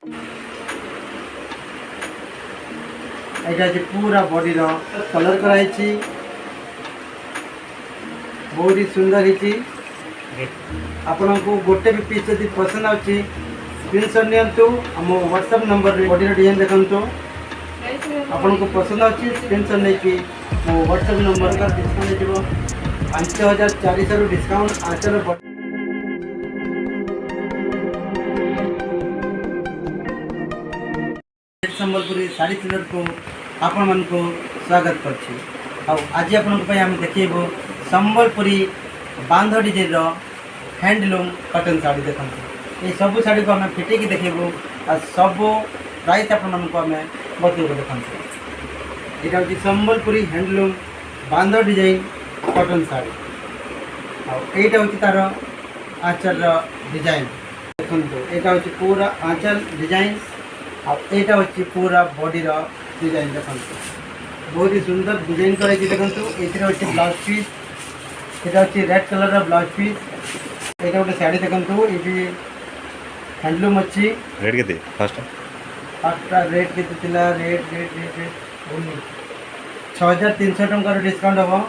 यहाँ पूरा body colour कराई बहुत ही सुंदर ही आपण को गोटे भी पीस जब पसंद आछि स्क्रीनशॉट नियंतु हम व्हाट्सएप नंबर रे बॉडी डिजाइन देखंतु आपण को पसंद आछि स्क्रीनशॉट नै कि मो व्हाट्सएप नंबर का डिस्काउंट दिबो 5400 रु डिस्काउंट आचर संबलपुरी साड़ी टेलर को आपण मन को स्वागत करछि। आज आपण देखिबो संबलपुरी बांध डिजाइन रो हैंडलूम कॉटन साड़ी देखंतु। ये सब साड़ी को हमें फिटे की देखिबो आ सब प्राइस आपण मन को हमें बतेबो देखंतु। एटा होची संबलपुरी हैंडलूम बांध डिजाइन कॉटन साड़ी आ एटा होची तार आंचल डिजाइन देखंतु। एटा होची पूरा आंचल डिजाइन आटा हूँ पूरा बॉडी डिजाइन देखते बहुत ही सुंदर डिजाइन कराई देखते। ये हूँ ब्लाउज पीस यहाँ हूँ रेड कलर ब्लाउज पीस यहाँ गोटे शाढ़ी देखते ये हैंडलूम अच्छी रेट के फास्ट रेट के रेट रेट रेट रेट 6300 टंकार डिस्काउंट हम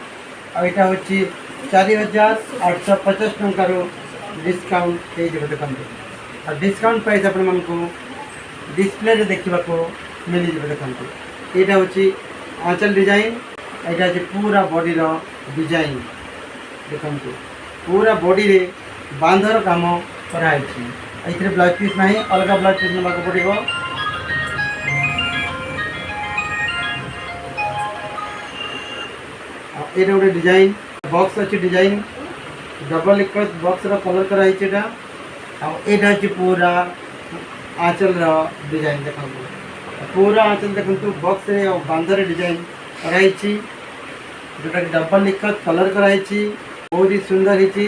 आईटा हूँ 4850 टंकार डिस्काउंट देखते। डिस्काउंट प्राइस आपण को डिस्प्ले रे देखा मिल जाए देखते। यहाँ हूँ आंचल डिजाइन यहाँ पूरा बॉडी डिजाइन देखते पूरा बॉडी रे बांधर काम कराई ये ब्लाउज पीस ना अलग ब्लाउज पीस ना पड़ो। ये गोटे डिजाइन बॉक्स अच्छी design double equal box colour कराई यहाँ हूँ पूरा आंचल डिजाइन देखते पूरा आंचल देखते बॉक्स रे बांधर डिजाइन कराई जोटा कि डबल लिखत कलर कराई बहुत ही सुंदर ही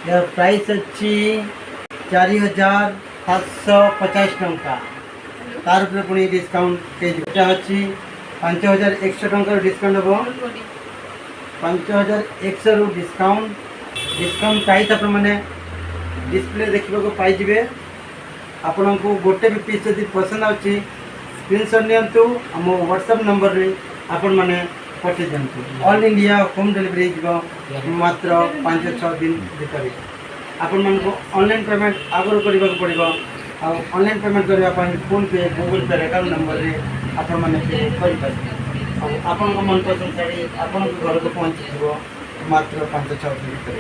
यार प्राइस अच्छी 4750 टंका तार पुणी डिस्काउंट अच्छी 5100 टंका डिस्काउंट हम 5100 रु डिस्काउंट प्राइस आप मैंने डिस्प्ले देखा पाइबे। आपण को गोटे भी पीस जब पसंद आछि स्क्रीनशॉट नियंतु हम व्हाट्सएप नंबर रे आपण माने पठे दियंतु। ऑल इंडिया होम डिलीवरी जीवो मात्र 5-6 दिन भीतर। आपण मन को ऑनलाइन पेमेंट आगर करबा को पड़िबो आ ऑनलाइन पेमेंट करबा पय फोन पे गूगल पे अकाउंट नंबर रे आपण माने पे करि पाबे। आपण को मन पसंद साड़ी आपण को घर को पहुंची जीवो मात्र 5-6 दिन भीतर।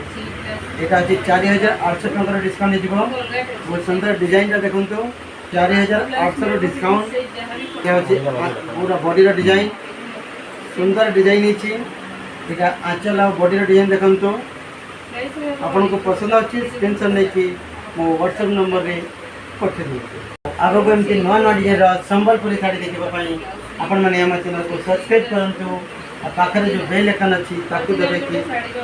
यहाँ अच्छी 4800 टंकार डिस्काउंट जीव बहुत सुंदर डिजाइन देखो 4800 डिस्काउंट यहाँ अच्छे पूरा बॉडी डिजाइन सुंदर डिजाइन है आंचल आ बॉडी डिजाइन देखो आपन को पसंद अच्छी स्क्रीनशॉट नहीं मो व्हाट्सएप नंबर रे पठे दिए। आगो एमती नुआ नुआ डिजाइन संबलपुरी साड़ी देखापी आपण मैंने आम चैनल को सब्सक्राइब करूँ पाखे जो बेल आइकन अच्छी दबे कि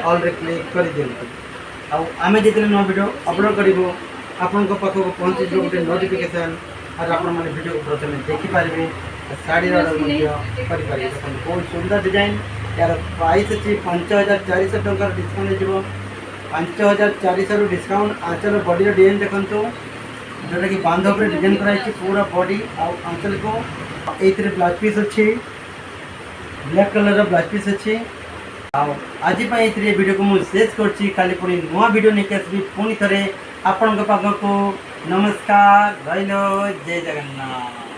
ऑल रे क्लिक कर दिखाँ आम जितने नुआ वीडियो अपलोड करूँ आपण पाखक पहुँची गोटे नोटिफिकेशन और आपण मैंने वीडियो को प्रथम देखिपारे शाढ़ी करें बहुत सुंदर डिजाइन यार प्राइस अच्छी 5400 टंका डिस्काउंट जीव 5400 डिस्काउंट आंचल बॉडी डिजाइन देखो जोटा कि बांध डिजाइन कराई पूरा बॉडी आंचल को ये ब्लाउज पीस अच्छी ब्लैक कलर ब्लाउज पीस अच्छी आज ये वीडियो को मुझे शेष कर पुणी नुआ वीडियो नहीं आसबि पुणी थे आपण पाखक नमस्कार। जय जगन्नाथ।